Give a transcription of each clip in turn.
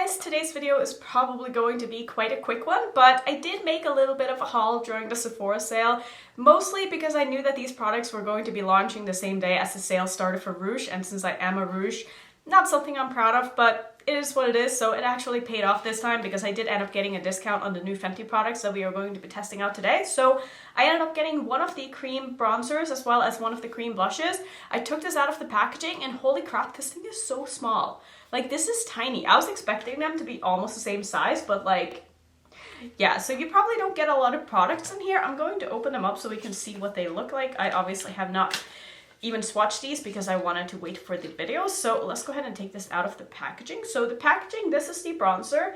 guys, today's video is probably going to be quite a quick one, but I did make a little bit of a haul during the Sephora sale, mostly because I knew that these products were going to be launching the same day as the sale started for Rouge, and since I am a Rouge, not something I'm proud of, but it is what it is, so it actually paid off this time because I did end up getting a discount on the new Fenty products that we are going to be testing out today. So I ended up getting one of the cream bronzers as well as one of the cream blushes. I took this out of the packaging and holy crap, this thing is so small. Like, this is tiny. I was expecting them to be almost the same size, but like, yeah, so you probably don't get a lot of products in here. I'm going to open them up so we can see what they look like. I obviously have not even swatched these because I wanted to wait for the video. So let's go ahead and take this out of the packaging. So the packaging, this is the bronzer.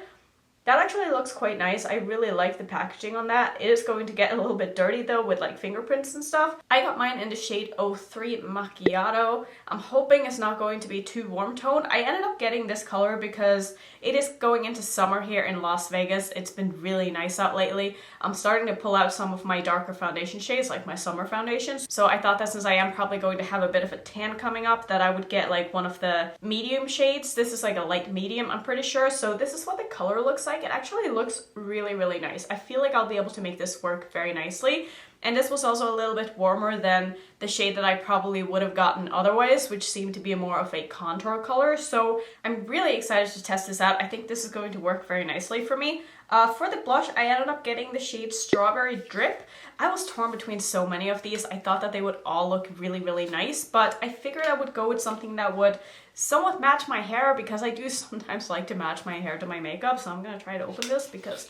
That actually looks quite nice. I really like the packaging on that. It is going to get a little bit dirty though with like fingerprints and stuff. I got mine in the shade 03 Macchiato. I'm hoping it's not going to be too warm toned. I ended up getting this color because it is going into summer here in Las Vegas. It's been really nice out lately. I'm starting to pull out some of my darker foundation shades, like my summer foundations. So I thought that since I am probably going to have a bit of a tan coming up, that I would get like one of the medium shades. This is like a light medium, I'm pretty sure. So this is what the color looks like. It actually looks really, really nice. I feel like I'll be able to make this work very nicely. And this was also a little bit warmer than the shade that I probably would have gotten otherwise, which seemed to be more of a contour color. So I'm really excited to test this out. I think this is going to work very nicely for me. For the blush, I ended up getting the shade Strawberry Drip. I was torn between so many of these. I thought that they would all look really, really nice, but I figured I would go with something that would somewhat match my hair because I do sometimes like to match my hair to my makeup. So I'm gonna try to open this because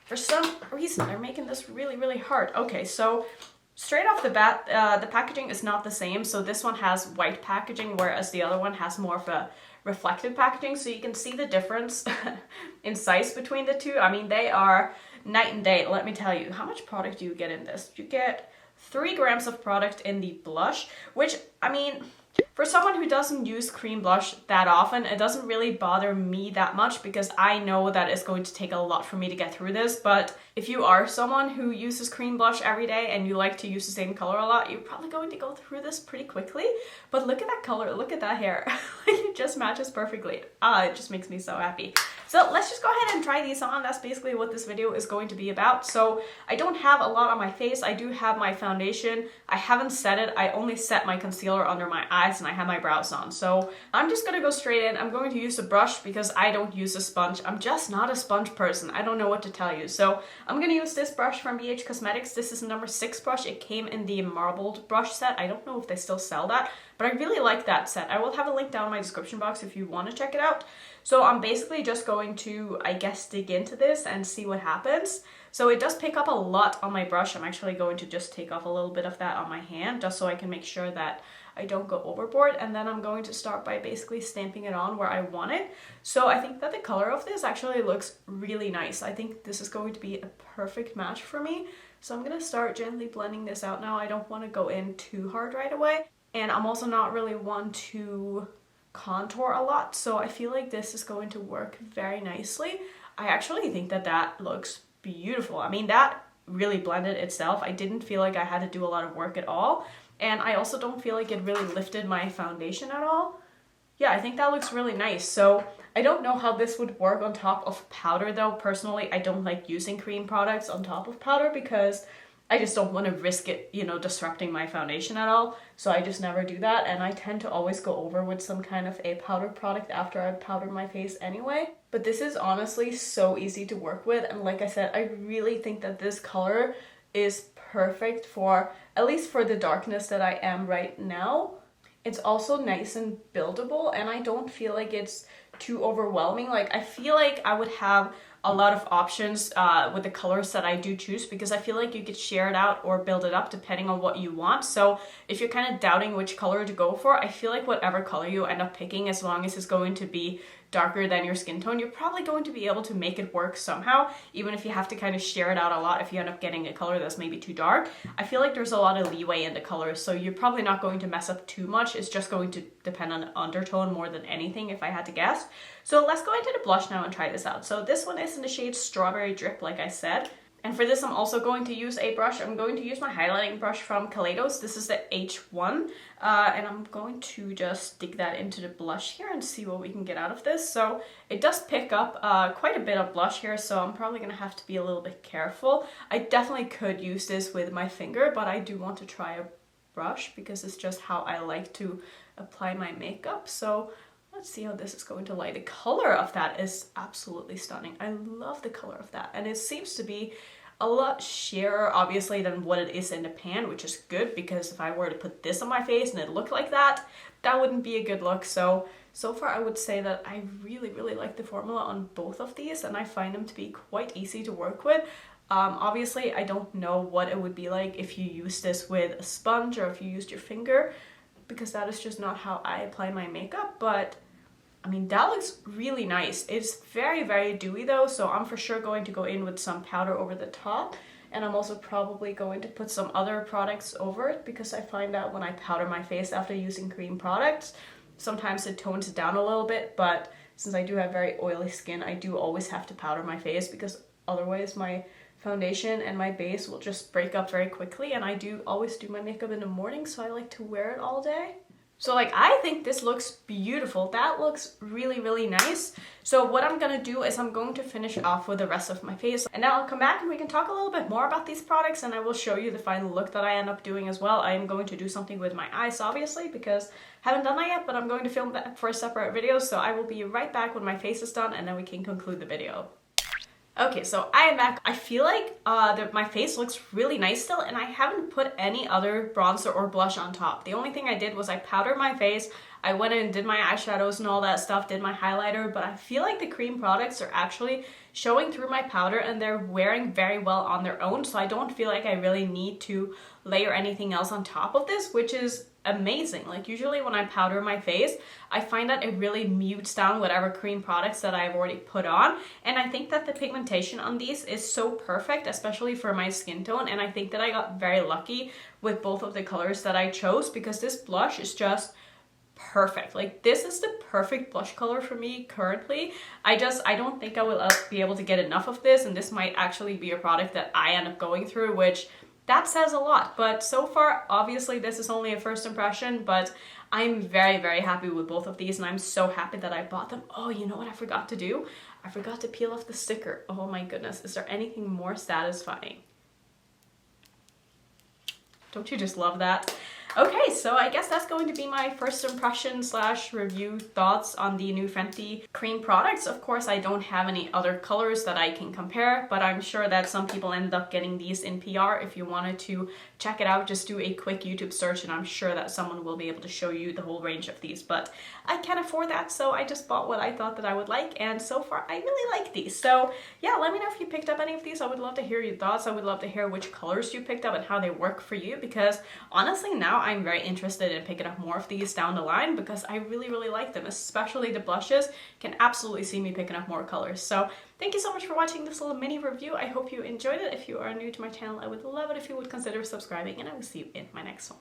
for some reason they're making this really, really hard. Okay, so straight off the bat, the packaging is not the same. So this one has white packaging, whereas the other one has more of a reflective packaging. So you can see the difference in size between the two. I mean, they are night and day, let me tell you. How much product do you get in this? You get 3 grams of product in the blush, which, I mean, for someone who doesn't use cream blush that often, it doesn't really bother me that much because I know that it's going to take a lot for me to get through this. But if you are someone who uses cream blush every day and you like to use the same color a lot, you're probably going to go through this pretty quickly. But look at that color, look at that hair. It just matches perfectly. It just makes me so happy. So let's just go ahead and try these on. That's basically what this video is going to be about. So I don't have a lot on my face. I do have my foundation. I haven't set it. I only set my concealer under my eyes and I have my brows on. So I'm just gonna go straight in. I'm going to use a brush because I don't use a sponge. I'm just not a sponge person. I don't know what to tell you. So I'm gonna use this brush from BH Cosmetics. This is number 6 brush. It came in the marbled brush set. I don't know if they still sell that, but I really like that set. I will have a link down in my description box if you want to check it out. So I'm basically just going to, I guess, dig into this and see what happens. So it does pick up a lot on my brush. I'm actually going to just take off a little bit of that on my hand just so I can make sure that I don't go overboard. And then I'm going to start by basically stamping it on where I want it. So I think that the color of this actually looks really nice. I think this is going to be a perfect match for me. So I'm going to start gently blending this out now. I don't want to go in too hard right away. And I'm also not really one to contour a lot, so I feel like this is going to work very nicely. I actually think that that looks beautiful. I mean, that really blended itself. I didn't feel like I had to do a lot of work at all, and I also don't feel like it really lifted my foundation at all. Yeah, I think that looks really nice. So I don't know how this would work on top of powder though. Personally, I don't like using cream products on top of powder because I just don't want to risk it, you know, disrupting my foundation at all. So I just never do that. And I tend to always go over with some kind of a powder product after I've powdered my face anyway. But this is honestly so easy to work with. And like I said, I really think that this color is perfect for, at least for the darkness that I am right now. It's also nice and buildable and I don't feel like it's too overwhelming. Like, I feel like I would have a lot of options with the colors that I do choose because I feel like you could share it out or build it up depending on what you want. So if you're kind of doubting which color to go for, I feel like whatever color you end up picking, as long as it's going to be darker than your skin tone, you're probably going to be able to make it work somehow, even if you have to kind of share it out a lot. If you end up getting a color that's maybe too dark, I feel like there's a lot of leeway in the colors, so you're probably not going to mess up too much. It's just going to depend on the undertone more than anything, if I had to guess. So let's go into the blush now and try this out. So this one is in the shade Strawberry Drip, like I said. And for this, I'm also going to use a brush. I'm going to use my highlighting brush from Kaleidos. This is the H1. And I'm going to just stick that into the blush here and see what we can get out of this. So it does pick up quite a bit of blush here, so I'm probably going to have to be a little bit careful. I definitely could use this with my finger, but I do want to try a brush because it's just how I like to apply my makeup. So let's see how this is going to lie. The color of that is absolutely stunning. I love the color of that. And it seems to be a lot sheerer, obviously, than what it is in the pan, which is good because if I were to put this on my face and it looked like that, that wouldn't be a good look. So far I would say that I really, really like the formula on both of these, and I find them to be quite easy to work with. Obviously, I don't know what it would be like if you use this with a sponge or if you used your finger, because that is just not how I apply my makeup, but I mean, that looks really nice. It's very, very dewy though, so I'm for sure going to go in with some powder over the top, and I'm also probably going to put some other products over it because I find that when I powder my face after using cream products, sometimes it tones it down a little bit, but since I do have very oily skin, I do always have to powder my face because otherwise my foundation and my base will just break up very quickly, and I do always do my makeup in the morning, so I like to wear it all day. So like, I think this looks beautiful. That looks really, really nice. So what I'm gonna do is I'm going to finish off with the rest of my face, and then I'll come back and we can talk a little bit more about these products, and I will show you the final look that I end up doing as well. I am going to do something with my eyes, obviously, because I haven't done that yet, but I'm going to film that for a separate video, so I will be right back when my face is done, and then we can conclude the video. Okay, so I am back. I feel like my face looks really nice still, and I haven't put any other bronzer or blush on top. The only thing I did was I powdered my face, I went in and did my eyeshadows and all that stuff, did my highlighter, but I feel like the cream products are actually showing through my powder and they're wearing very well on their own, so I don't feel like I really need to layer anything else on top of this, which is amazing. Like, usually when I powder my face, I find that it really mutes down whatever cream products that I've already put on, and I think that the pigmentation on these is so perfect, especially for my skin tone, and I think that I got very lucky with both of the colors that I chose because this blush is just perfect. Like, this is the perfect blush color for me currently. I don't think I will be able to get enough of this, and this might actually be a product that I end up going through, which that says a lot. But so far, obviously this is only a first impression, but I'm very, very happy with both of these, and I'm so happy that I bought them. Oh, you know what I forgot to do? I forgot to peel off the sticker. Oh my goodness, is there anything more satisfying? Don't you just love that? Okay, so I guess that's going to be my first impression / review thoughts on the new Fenty cream products. Of course, I don't have any other colors that I can compare, but I'm sure that some people ended up getting these in PR. If you wanted to check it out, just do a quick YouTube search, and I'm sure that someone will be able to show you the whole range of these, but I can't afford that, so I just bought what I thought that I would like, and so far I really like these. So yeah, let me know if you picked up any of these. I would love to hear your thoughts. I would love to hear which colors you picked up and how they work for you, because honestly now I'm very interested in picking up more of these down the line because I really, really like them, especially the blushes. Can absolutely see me picking up more colors. So thank you so much for watching this little mini review. I hope you enjoyed it. If you are new to my channel, I would love it if you would consider subscribing, and I will see you in my next one.